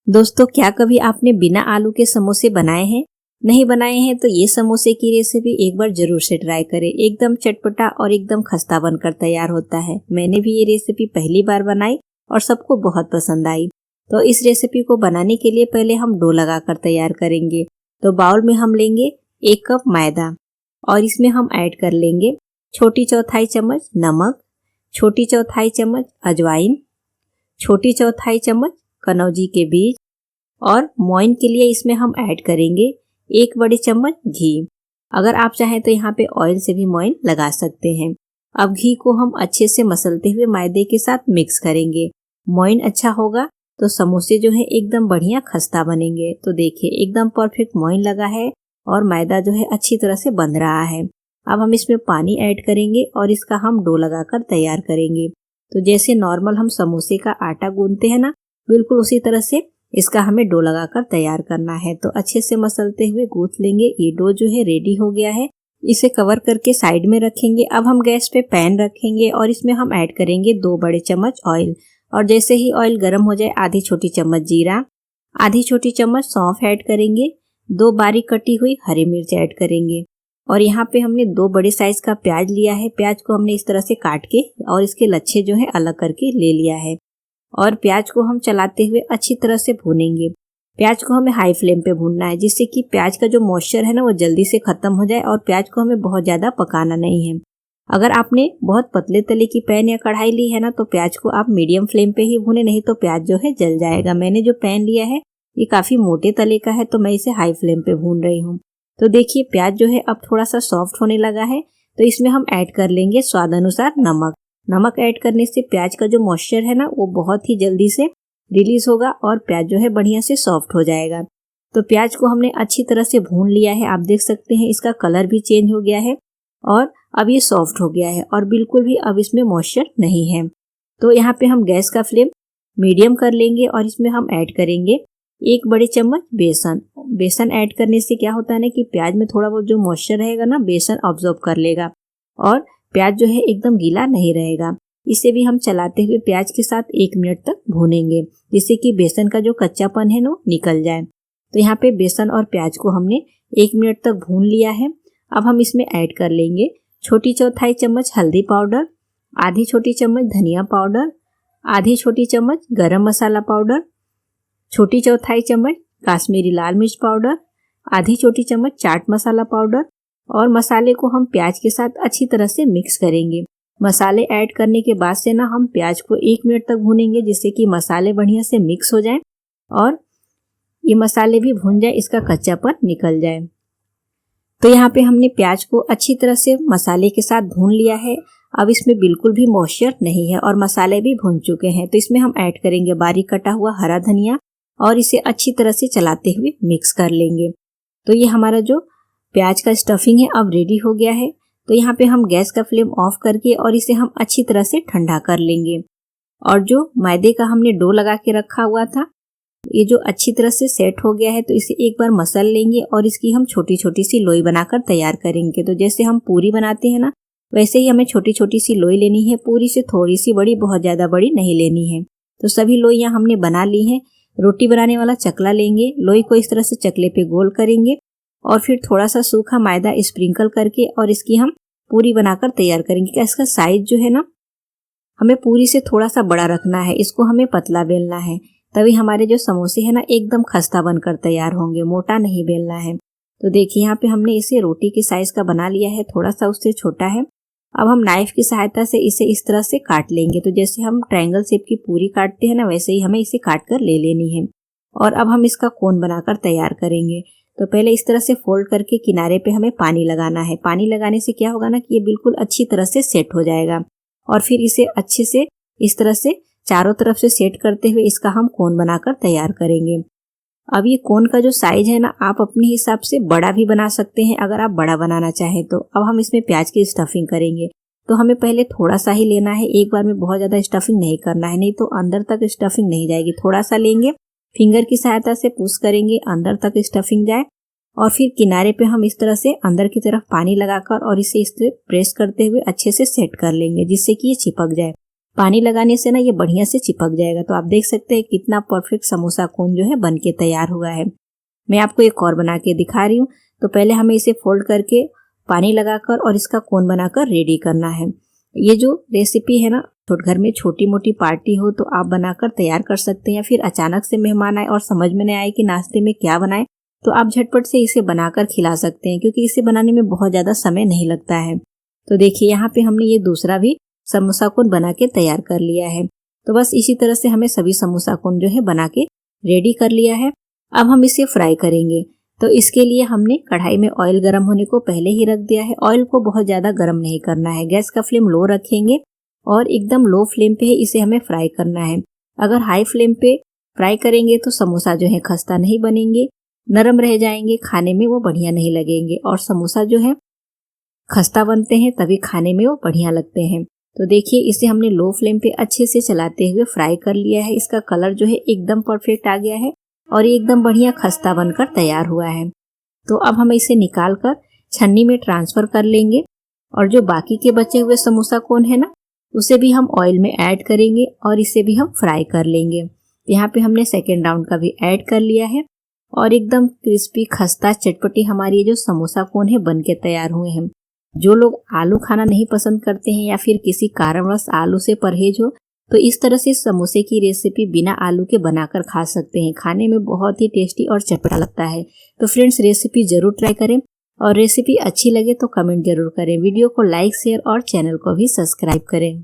दोस्तों, क्या कभी आपने बिना आलू के समोसे बनाए हैं? नहीं बनाए हैं तो ये समोसे की रेसिपी एक बार जरूर से ट्राई करें। एकदम चटपटा और एकदम खस्ता बनकर तैयार होता है। मैंने भी ये रेसिपी पहली बार बनाई और सबको बहुत पसंद आई। तो इस रेसिपी को बनाने के लिए पहले हम डो लगाकर तैयार करेंगे। तो बाउल में हम लेंगे 1 कप मैदा और इसमें हम ऐड कर लेंगे छोटी चौथाई चम्मच नमक, छोटी चौथाई चम्मच अजवाइन, छोटी चौथाई चम्मच कनौजी के बीज और मोइन के लिए इसमें हम ऐड करेंगे 1 बड़ी चम्मच घी। अगर आप चाहें तो यहाँ पे ऑयल से भी मोइन लगा सकते हैं। अब घी को हम अच्छे से मसलते हुए मैदे के साथ मिक्स करेंगे। मोइन अच्छा होगा तो समोसे जो है एकदम बढ़िया खस्ता बनेंगे। तो देखिए एकदम परफेक्ट मोइन लगा है और मैदा जो है अच्छी तरह से बंध रहा है। अब हम इसमें पानी ऐड करेंगे और इसका हम डो लगाकर तैयार करेंगे। तो जैसे नॉर्मल हम समोसे का आटा गूंथते हैं ना, बिल्कुल उसी तरह से इसका हमें डो लगाकर तैयार करना है। तो अच्छे से मसलते हुए गूंथ लेंगे। ये डो जो है रेडी हो गया है। इसे कवर करके साइड में रखेंगे। अब हम गैस पे पैन रखेंगे और इसमें हम ऐड करेंगे 2 बड़े चम्मच ऑयल और जैसे ही ऑयल गर्म हो जाए आधी छोटी चम्मच जीरा, आधी छोटी चम्मच सौंफ ऐड करेंगे, 2 बारीक कटी हुई हरी मिर्च ऐड करेंगे और यहाँ पे हमने 2 बड़े साइज का प्याज लिया है। प्याज को हमने इस तरह से काट के और इसके लच्छे जो है अलग करके ले लिया है और प्याज को हम चलाते हुए अच्छी तरह से भूनेंगे। प्याज को हमें हाई फ्लेम पे भूनना है जिससे कि प्याज का जो मॉइस्चर है ना वो जल्दी से खत्म हो जाए और प्याज को हमें बहुत ज्यादा पकाना नहीं है। अगर आपने बहुत पतले तले की पैन या कढ़ाई ली है ना तो प्याज को आप मीडियम फ्लेम पे ही भूने, नहीं तो प्याज जो है जल जाएगा। मैंने जो पैन लिया है ये काफी मोटे तले का है तो मैं इसे हाई फ्लेम पे भून रही हूँ। तो देखिए प्याज जो है अब थोड़ा सा सॉफ्ट होने लगा है। तो इसमें हम ऐड कर लेंगे स्वाद अनुसार नमक। नमक ऐड करने से प्याज का जो मॉइस्चर है ना वो बहुत ही जल्दी से रिलीज होगा और प्याज जो है बढ़िया से सॉफ्ट हो जाएगा। तो प्याज को हमने अच्छी तरह से भून लिया है। आप देख सकते हैं इसका कलर भी चेंज हो गया है और अब ये सॉफ्ट हो गया है और बिल्कुल भी अब इसमें मॉइस्चर नहीं है। तो यहाँ पे हम गैस का फ्लेम मीडियम कर लेंगे और इसमें हम ऐड करेंगे 1 बड़ी चम्मच बेसन। बेसन ऐड करने से क्या होता है ना कि प्याज में थोड़ा बहुत जो मॉइस्चर रहेगा ना बेसन ऑब्जॉर्ब कर लेगा और प्याज जो है एकदम गीला नहीं रहेगा। इसे भी हम चलाते हुए प्याज के साथ 1 मिनट तक भूनेंगे जिससे कि बेसन का जो कच्चापन है वो निकल जाए। तो यहाँ पे बेसन और प्याज को हमने 1 मिनट तक भून लिया है। अब हम इसमें ऐड कर लेंगे छोटी चौथाई चम्मच हल्दी पाउडर, आधी छोटी चम्मच धनिया पाउडर, आधी छोटी चम्मच गरम मसाला पाउडर, छोटी चौथाई चम्मच काश्मीरी लाल मिर्च पाउडर, आधी छोटी चम्मच चाट मसाला पाउडर और मसाले को हम प्याज के साथ अच्छी तरह से मिक्स करेंगे। मसाले ऐड करने के बाद से ना हम प्याज को 1 मिनट तक भूनेंगे जिससे कि मसाले बढ़िया से मिक्स हो जाएं और ये मसाले भी भून जाए, इसका कच्चापन निकल जाए। तो यहाँ पे हमने प्याज को अच्छी तरह से मसाले के साथ भून लिया है। अब इसमें बिल्कुल भी मॉइस्चर नहीं है और मसाले भी भून चुके हैं। तो इसमें हम ऐड करेंगे बारीक कटा हुआ हरा धनिया और इसे अच्छी तरह से चलाते हुए मिक्स कर लेंगे। तो ये हमारा जो प्याज का स्टफिंग है अब रेडी हो गया है। तो यहाँ पे हम गैस का फ्लेम ऑफ करके और इसे हम अच्छी तरह से ठंडा कर लेंगे और जो मैदे का हमने डो लगा के रखा हुआ था ये जो अच्छी तरह से सेट हो गया है तो इसे एक बार मसल लेंगे और इसकी हम छोटी छोटी सी लोई बनाकर तैयार करेंगे। तो जैसे हम पूरी बनाते हैं ना वैसे ही हमें छोटी छोटी सी लोई लेनी है। पूरी से थोड़ी सी बड़ी, बहुत ज्यादा बड़ी नहीं लेनी है। तो सभी लोइयां हमने बना ली हैं। रोटी बनाने वाला चकला लेंगे, लोई को इस तरह से चकले पे गोल करेंगे और फिर थोड़ा सा सूखा मैदा स्प्रिंकल करके और इसकी हम पूरी बनाकर तैयार करेंगे। इसका साइज जो है ना हमें पूरी से थोड़ा सा बड़ा रखना है, इसको हमें पतला बेलना है, तभी हमारे जो समोसे हैं ना एकदम खस्ता बनकर तैयार होंगे, मोटा नहीं बेलना है। तो देखिए यहाँ पे हमने इसे रोटी के साइज का बना लिया है, थोड़ा सा उससे छोटा है। अब हम नाइफ की सहायता से इसे इस तरह से काट लेंगे। तो जैसे हम ट्रायंगल शेप की पूरी काटते हैं ना वैसे ही हमें इसे काट कर ले लेनी है और अब हम इसका कोन बनाकर तैयार करेंगे। तो पहले इस तरह से फोल्ड करके किनारे पे हमें पानी लगाना है। पानी लगाने से क्या होगा ना कि ये बिल्कुल अच्छी तरह से सेट हो जाएगा और फिर इसे अच्छे से इस तरह से चारों तरफ से सेट करते हुए इसका हम कोन बनाकर तैयार करेंगे। अब ये कोन का जो साइज है ना आप अपने हिसाब से बड़ा भी बना सकते हैं अगर आप बड़ा बनाना चाहें तो। अब हम इसमें प्याज की स्टफिंग करेंगे। तो हमें पहले थोड़ा सा ही लेना है, एक बार में बहुत ज्यादा स्टफिंग नहीं करना है, नहीं तो अंदर तक स्टफिंग नहीं जाएगी। थोड़ा सा लेंगे, फिंगर की सहायता से पुश करेंगे, अंदर तक स्टफिंग जाए और फिर किनारे पे हम इस तरह से अंदर की तरफ पानी लगाकर और इसे इस तरह प्रेस करते हुए अच्छे से सेट कर लेंगे जिससे कि ये चिपक जाए। पानी लगाने से ना ये बढ़िया से चिपक जाएगा। तो आप देख सकते हैं कितना परफेक्ट समोसा कोन जो है बन के तैयार हुआ है। मैं आपको एक और बना के दिखा रही हूँ। तो पहले हमें इसे फोल्ड करके पानी लगाकर और इसका कोन बनाकर रेडी करना है। ये जो रेसिपी है ना, तो घर में छोटी मोटी पार्टी हो तो आप बनाकर तैयार कर सकते हैं, या फिर अचानक से मेहमान आए और समझ में नहीं आए कि नाश्ते में क्या बनाएं, तो आप झटपट से इसे बनाकर खिला सकते हैं, क्योंकि इसे बनाने में बहुत ज़्यादा समय नहीं लगता है। तो देखिए यहाँ पे हमने ये दूसरा भी समोसा कोन बना के तैयार कर लिया है। तो बस इसी तरह से हमें सभी समोसा कोन जो है बना के रेडी कर लिया है। अब हम इसे फ्राई करेंगे। तो इसके लिए हमने कढ़ाई में ऑयल गर्म होने को पहले ही रख दिया है। ऑयल को बहुत ज़्यादा गर्म नहीं करना है, गैस का फ्लेम लो रखेंगे और एकदम लो फ्लेम पे इसे हमें फ्राई करना है। अगर हाई फ्लेम पे फ्राई करेंगे तो समोसा जो है खस्ता नहीं बनेंगे, नरम रह जाएंगे, खाने में वो बढ़िया नहीं लगेंगे। और समोसा जो है खस्ता बनते हैं तभी खाने में वो बढ़िया लगते हैं। तो देखिए इसे हमने लो फ्लेम पे अच्छे से चलाते हुए फ्राई कर लिया है। इसका कलर जो है एकदम परफेक्ट आ गया है और ये एकदम बढ़िया खस्ता बनकर तैयार हुआ है। तो अब हम इसे निकाल कर छन्नी में ट्रांसफर कर लेंगे और जो बाकी के बचे हुए समोसा कोन है ना, उसे भी हम ऑयल में ऐड करेंगे और इसे भी हम फ्राई कर लेंगे। यहाँ पे हमने सेकेंड राउंड का भी ऐड कर लिया है और एकदम क्रिस्पी खस्ता चटपटी हमारी ये जो समोसा कोन है बन के तैयार हुए हैं। जो लोग आलू खाना नहीं पसंद करते हैं या फिर किसी कारणवश आलू से परहेज हो, तो इस तरह से समोसे की रेसिपी बिना आलू के बनाकर खा सकते हैं। खाने में बहुत ही टेस्टी और चटपटा लगता है। तो फ्रेंड्स, रेसिपी जरूर ट्राई करें और रेसिपी अच्छी लगे तो कमेंट जरूर करें। वीडियो को लाइक शेयर और चैनल को भी सब्सक्राइब करें।